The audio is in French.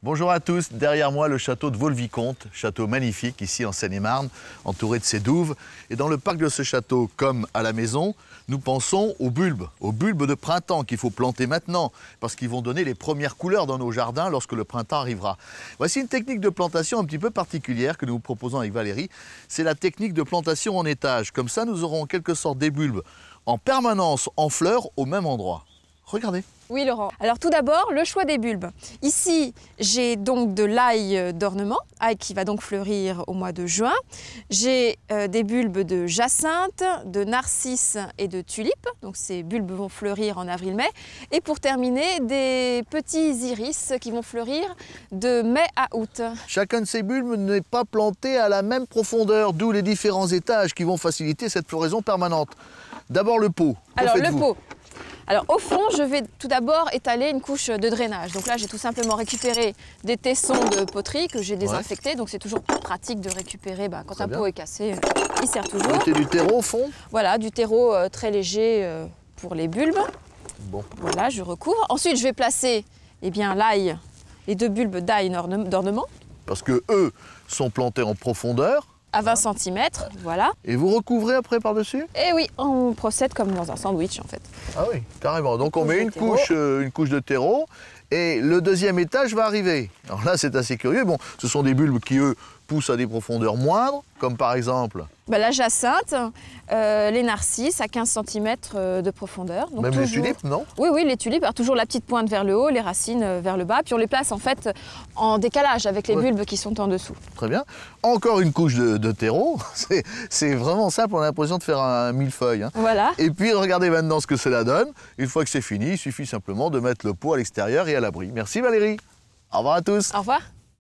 Bonjour à tous, derrière moi le château de Vaux-le-Vicomte, château magnifique ici en Seine-et-Marne, entouré de ses douves. Et dans le parc de ce château, comme à la maison, nous pensons aux bulbes de printemps qu'il faut planter maintenant, parce qu'ils vont donner les premières couleurs dans nos jardins lorsque le printemps arrivera. Voici une technique de plantation un petit peu particulière que nous vous proposons avec Valérie. C'est la technique de plantation en étage. Comme ça, nous aurons en quelque sorte des bulbes en permanence en fleurs au même endroit. Regardez. Oui Laurent. Alors tout d'abord, le choix des bulbes. Ici, j'ai donc de l'ail d'ornement, ail qui va donc fleurir au mois de juin. J'ai des bulbes de jacinthe, de narcisse et de tulipe. Donc ces bulbes vont fleurir en avril-mai. Et pour terminer, des petits iris qui vont fleurir de mai à août. Chacun de ces bulbes n'est pas planté à la même profondeur, d'où les différents étages qui vont faciliter cette floraison permanente. D'abord le pot. Alors le pot. Alors au fond, je vais tout d'abord étaler une couche de drainage. Donc là, j'ai tout simplement récupéré des tessons de poterie que j'ai désinfectés. Ouais. Donc c'est toujours pratique de récupérer, quand un pot est cassé, il sert toujours. Mettez du terreau au fond. Voilà, du terreau très léger pour les bulbes. Bon. Voilà, je recouvre. Ensuite, je vais placer l'ail, les deux bulbes d'ail d'ornement. Parce que eux sont plantés en profondeur. À 20 cm, voilà. Et vous recouvrez après par-dessus? Et oui, on procède comme dans un sandwich en fait. Ah oui, carrément. Donc on met une couche de terreau et le deuxième étage va arriver. Alors là, c'est assez curieux. Bon, ce sont des bulbes qui, eux, poussent à des profondeurs moindres, comme par exemple... la jacinthe, les narcisses à 15 cm de profondeur. Donc même toujours... les tulipes, non? Oui, les tulipes. Alors toujours la petite pointe vers le haut, les racines vers le bas. Puis on les place en fait en décalage avec les bulbes qui sont en dessous. Très bien. Encore une couche de terreau. C'est vraiment simple, on a l'impression de faire un millefeuille. Hein. Voilà. Et puis regardez maintenant ce que cela donne. Une fois que c'est fini, il suffit simplement de mettre le pot à l'extérieur et à l'abri. Merci Valérie. Au revoir à tous. Au revoir.